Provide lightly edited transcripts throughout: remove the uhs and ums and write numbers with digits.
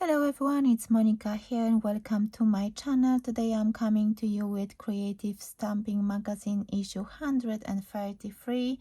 Hello everyone, it's Monika here and welcome to my channel. Today I'm coming to you with Creative Stamping Magazine issue 133.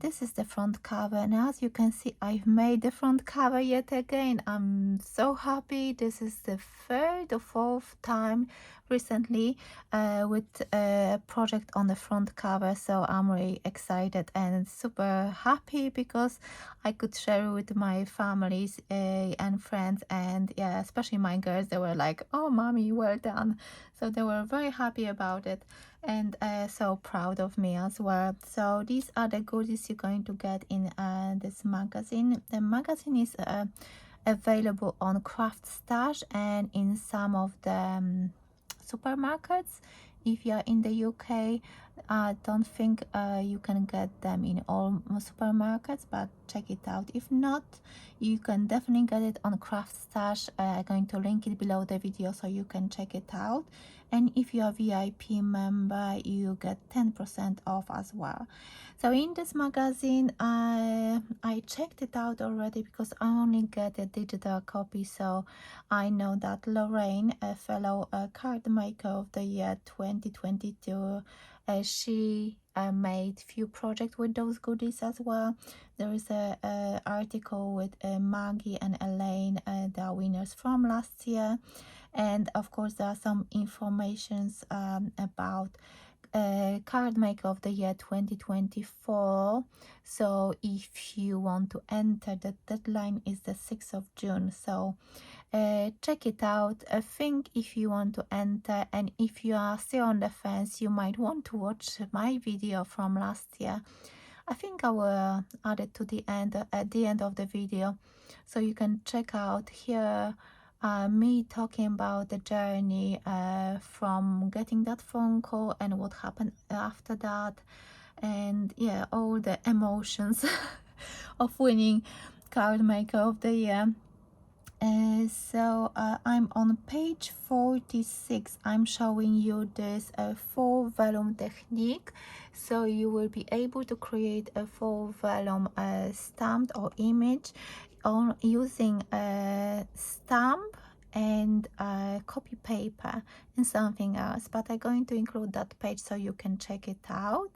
This is the front cover, and as you can see, I've made the front cover yet again. I'm so happy. This is the third or fourth time recently with a project on the front cover, so I'm really excited and super happy because I could share with my families and friends, and yeah, especially my girls. They were like, oh mommy, well done. So they were very happy about it and so proud of me as well. So these are the goodies you're going to get in this magazine. The magazine is available on Craft Stash and in some of the supermarkets. If you're in the UK, I don't think you can get them in all supermarkets, but check it out. If not, you can definitely get it on Craft Stash. I'm going to link it below the video so you can check it out. And if you're a VIP member, you get 10% off as well. So in this magazine, I checked it out already because I only get a digital copy. So I know that Lorraine, a fellow card maker of the year 2022, she made few projects with those goodies as well. There is a article with Maggie and Elaine, the winners from last year, and of course there are some informations about card maker of the year 2024. So if you want to enter, the deadline is the 6th of June. So check it out. I think if you want to enter, and if you are still on the fence, you might want to watch my video from last year. I think I will add it to the end at the end of the video, so you can check out here me talking about the journey from getting that phone call and what happened after that, and yeah, all the emotions of winning card maker of the year. I'm on page 46. I'm showing you this 4 vellum technique, so you will be able to create a 4 vellum stamp or image on using a stamp and copy paper and something else, but I'm going to include that page so you can check it out.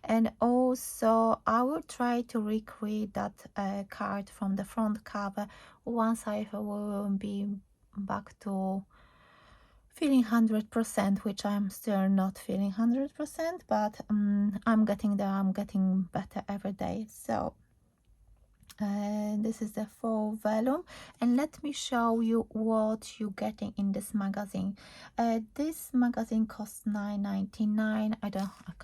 And also I will try to recreate that card from the front cover once I will be back to feeling 100%, which I'm still not feeling 100%, but I'm getting there. I'm getting better every day. So this is the 4 vellum, and let me show you what you're getting in this magazine. This magazine costs $9.99. I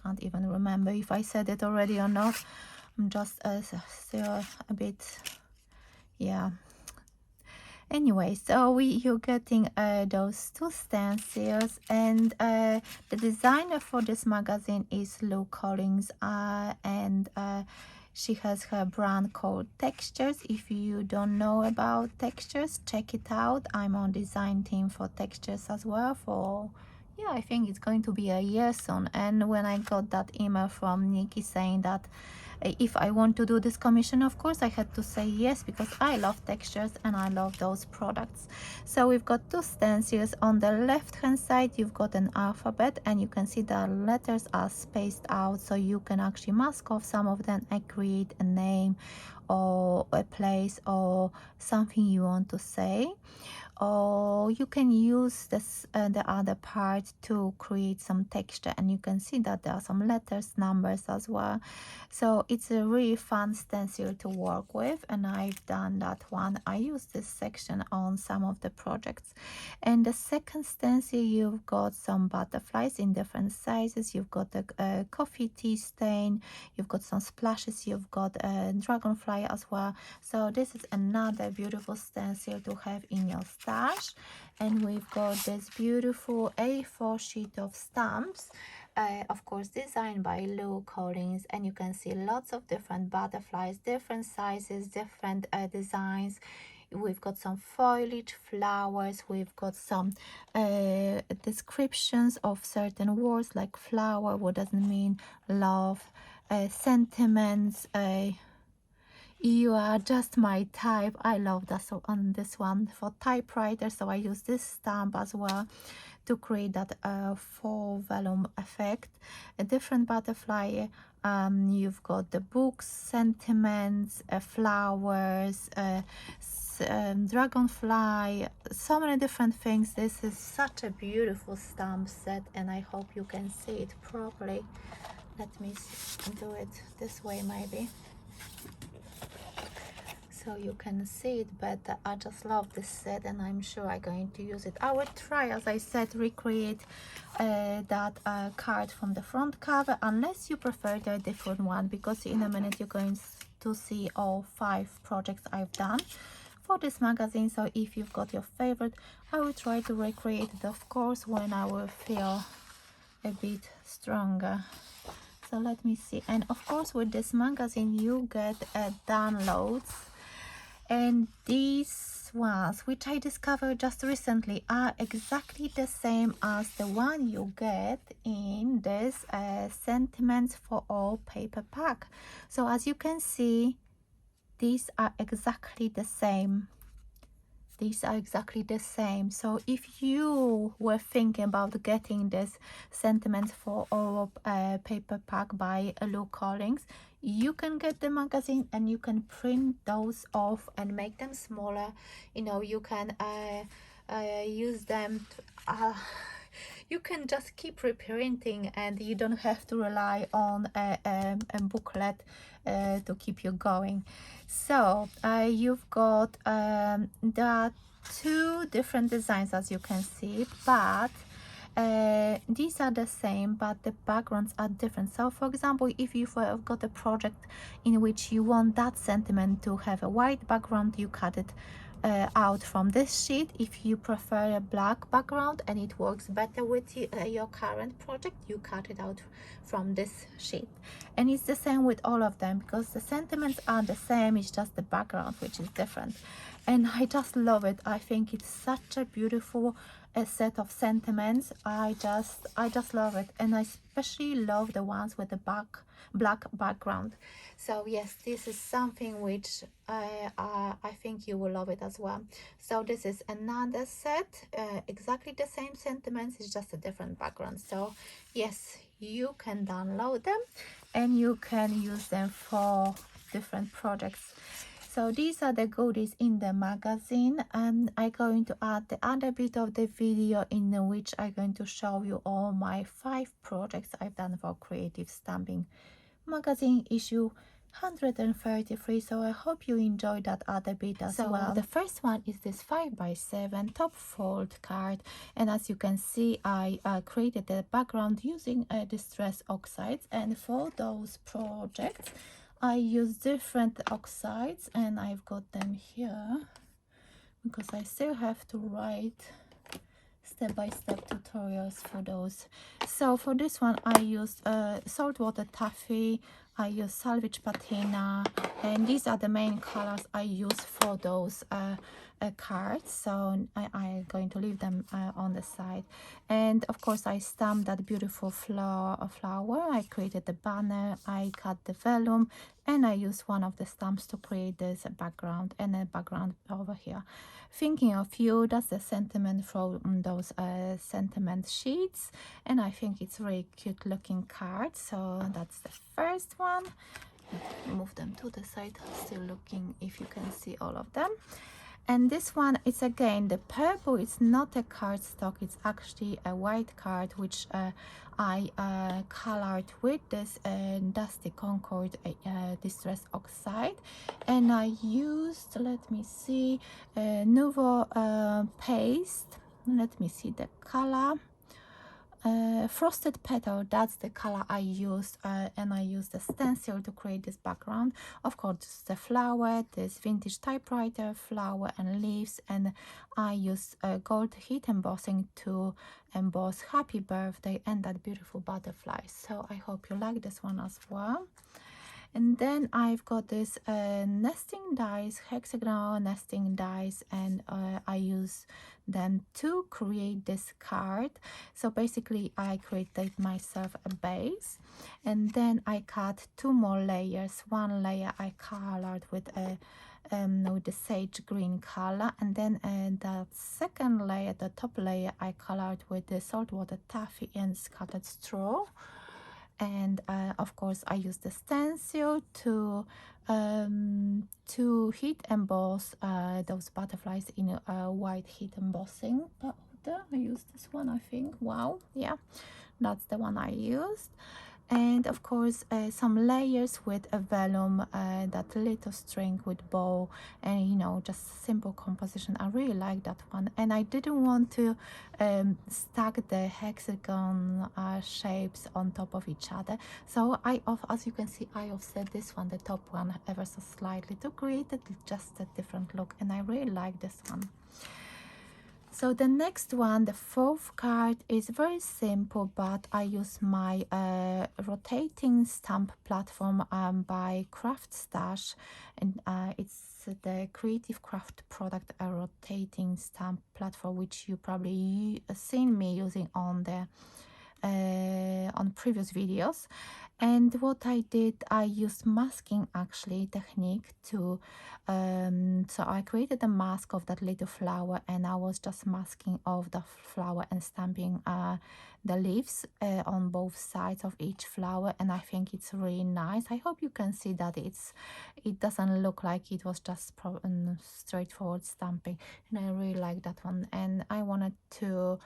can't even remember if I said it already or not. I'm just still a bit, yeah. Anyway, so you're getting those 2 stencils, and the designer for this magazine is Lou Collins, and she has her brand called Textures. If you don't know about Textures, check it out. I'm on design team for Textures as well for, yeah, I think it's going to be a year soon. And when I got that email from Nikki saying that if I want to do this commission, of course I had to say yes, because I love textures and I love those products. So we've got 2 stencils. On the left hand side you've got an alphabet, and you can see the letters are spaced out, so you can actually mask off some of them and create a name or a place or something you want to say. Or you can use this the other part to create some texture, and you can see that there are some letters, numbers as well. So it's a really fun stencil to work with, and I've done that one. I use this section on some of the projects. And the second stencil, you've got some butterflies in different sizes. You've got a coffee tea stain, you've got some splashes, you've got a dragonfly as well. So this is another beautiful stencil to have in your stash. And we've got this beautiful A4 sheet of stamps, of course designed by Lou Collins, and you can see lots of different butterflies, different sizes, different designs. We've got some foliage, flowers, we've got some descriptions of certain words like flower, what does it mean, love, sentiments, You are just my type. I love that. So on this one for typewriter, so I use this stamp as well to create that full vellum effect. A different butterfly. You've got the books, sentiments, flowers, dragonfly, so many different things. This is such a beautiful stamp set, and I hope you can see it properly. Let me do it this way maybe, so you can see it better. I just love this set, and I'm sure I'm going to use it. I will try, as I said, recreate that card from the front cover, unless you prefer the different one, because in a minute you're going to see all 5 projects I've done for this magazine. So if you've got your favorite, I will try to recreate it, of course, when I will feel a bit stronger. So let me see. And of course, with this magazine you get downloads, and these ones, which I discovered just recently, are exactly the same as the one you get in this Sentiments for All paper pack. So as you can see, these are exactly the same. These are exactly the same. So if you were thinking about getting this Sentiments for All paper pack by Lou Collins, you can get the magazine and you can print those off and make them smaller. You know, you can use them to, you can just keep reprinting, and you don't have to rely on a booklet to keep you going. So you've got the 2 different designs, as you can see, but these are the same, but the backgrounds are different. So for example, if you've got a project in which you want that sentiment to have a white background, you cut it out from this sheet. If you prefer a black background and it works better with your current project, you cut it out from this sheet. And it's the same with all of them, because the sentiments are the same, it's just the background which is different. And I just love it. I think it's such a beautiful set of sentiments. I just love it, and I especially love the ones with the black background. So yes, this is something which I think you will love it as well. So this is another set, exactly the same sentiments, it's just a different background. So yes, you can download them and you can use them for different projects. So these are the goodies in the magazine, and I'm going to add the other bit of the video in which I'm going to show you all my 5 projects I've done for Creative Stamping magazine issue 133. So I hope you enjoyed that other bit as well. The first one is this 5x7 top fold card, and as you can see, I created the background using distress oxides, and for those projects I use different oxides, and I've got them here because I still have to write step-by-step tutorials for those. So for this one I used saltwater taffy, I use salvage patina, and these are the main colors I use for those cards. So I'm going to leave them on the side. And of course I stamped that beautiful flower. I created the banner, I cut the vellum, and I used one of the stamps to create this background and a background over here. Thinking of you, that's the sentiment from those sentiment sheets, and I think it's really cute looking card. So that's the first one. Move them to the side, still looking if you can see all of them. And this one is again the purple. It's not a cardstock, it's actually a white card which I colored with this Dusty Concord Distress Oxide, and I used, let me see, Nouveau paste. Let me see the color. Frosted Petal, that's the color I used, and I used the stencil to create this background. Of course, the flower, this vintage typewriter, flower and leaves, and I used gold heat embossing to emboss happy birthday and that beautiful butterfly. So I hope you like this one as well. And then I've got this nesting dies, hexagonal nesting dies, and I use them to create this card. So basically I created myself a base, and then I cut two more layers. One layer I colored with the sage green color, and then the second layer, the top layer, I colored with the saltwater taffy and scattered straw. And of course I use the stencil to heat emboss those butterflies in a white heat embossing powder. I use this one, I think. Wow, yeah, that's the one I used. And of course some layers with a vellum, that little string with bow, and just simple composition. I really like that one, and I didn't want to stack the hexagon shapes on top of each other, so as you can see, I offset this one, the top one, ever so slightly to create just a different look, and I really like this one. So the next one, the fourth card, is very simple, but I use my rotating stamp platform by Craft Stash, and it's the Creative Craft product, a rotating stamp platform, which you probably seen me using on the on previous videos. And what I did, I used masking actually technique to so I created a mask of that little flower, and I was just masking of the flower and stamping the leaves on both sides of each flower, and I think it's really nice. I hope you can see that it doesn't look like it was just straightforward stamping, and I really like that one. And I wanted to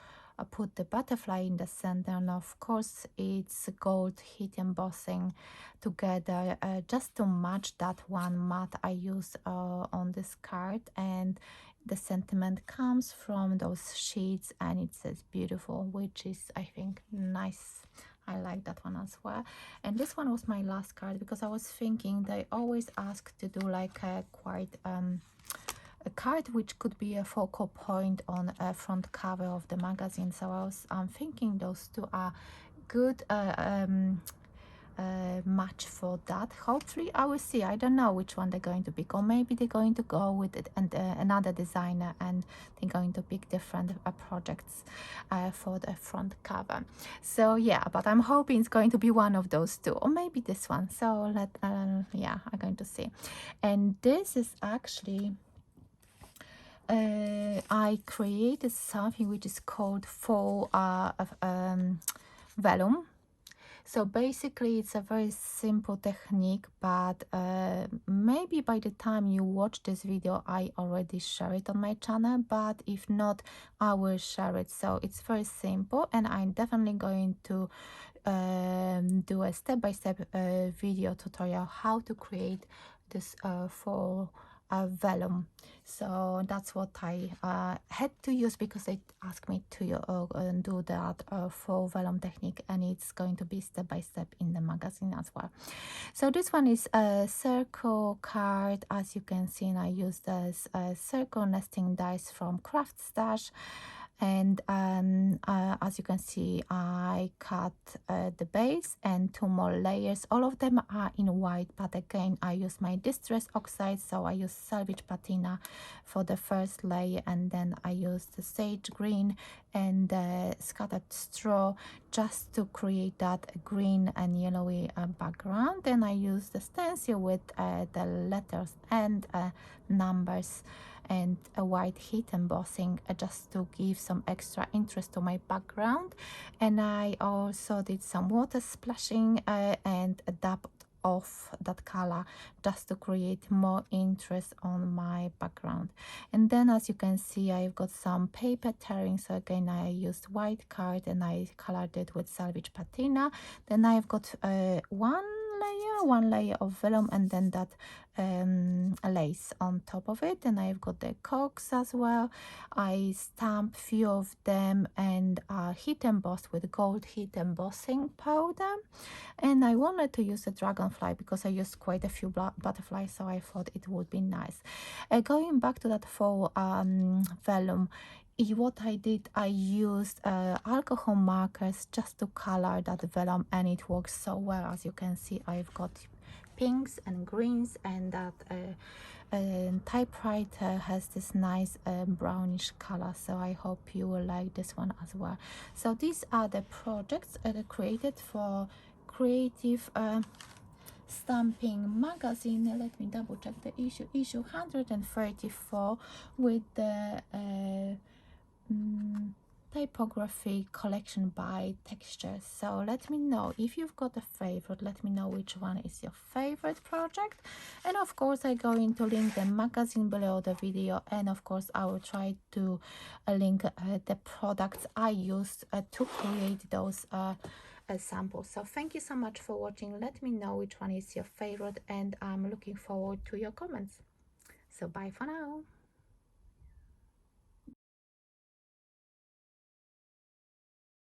put the butterfly in the center, and of course it's gold heat embossing together just to match that one mat I use on this card. And the sentiment comes from those sheets, and it says beautiful, which is, I think, nice. I like that one as well. And this one was my last card, because I was thinking they always ask to do like a quite a card which could be a focal point on a front cover of the magazine. So I'm thinking those two are good match for that. Hopefully I will see. I don't know which one they're going to pick, or maybe they're going to go with it and another designer, and they're going to pick different projects for the front cover. So yeah, but I'm hoping it's going to be one of those two, or maybe this one. So yeah, I'm going to see. And this is actually I created something which is called faux vellum. So basically it's a very simple technique, but maybe by the time you watch this video I already share it on my channel, but if not, I will share it. So it's very simple, and I'm definitely going to do a step-by-step video tutorial how to create this faux vellum. So that's what I had to use, because they asked me to do that faux vellum technique, and it's going to be step by step in the magazine as well. So this one is a circle card, as you can see, and I used this circle nesting dies from Craft Stash. And as you can see, I cut the base and two more layers. All of them are in white, but again I use my distress oxide, so I use salvage patina for the first layer, and then I use the sage green and scattered straw just to create that green and yellowy background. Then I use the stencil with the letters and numbers and a white heat embossing just to give some extra interest to my background. And I also did some water splashing and a dab of that color just to create more interest on my background. And then as you can see, I've got some paper tearing, so again I used white card and I colored it with salvage patina. Then I've got one layer of vellum, and then that lace on top of it. And I've got the corks as well. I stamped few of them and heat embossed with gold heat embossing powder. And I wanted to use a dragonfly because I used quite a few butterflies, so I thought it would be nice. Going back to that faux vellum, what I did, I used alcohol markers just to color that vellum, and it works so well. As you can see, I've got pinks and greens, and that typewriter has this nice brownish color. So I hope you will like this one as well. So these are the projects created for Creative Stamping Magazine. Let me double check the issue 134 with the typography collection by textures. So let me know if you've got a favorite. Let me know which one is your favorite project, and of course I'm going to link the magazine below the video, and of course I will try to link the products I used to create those samples. So thank you so much for watching. Let me know which one is your favorite, and I'm looking forward to your comments. So bye for now.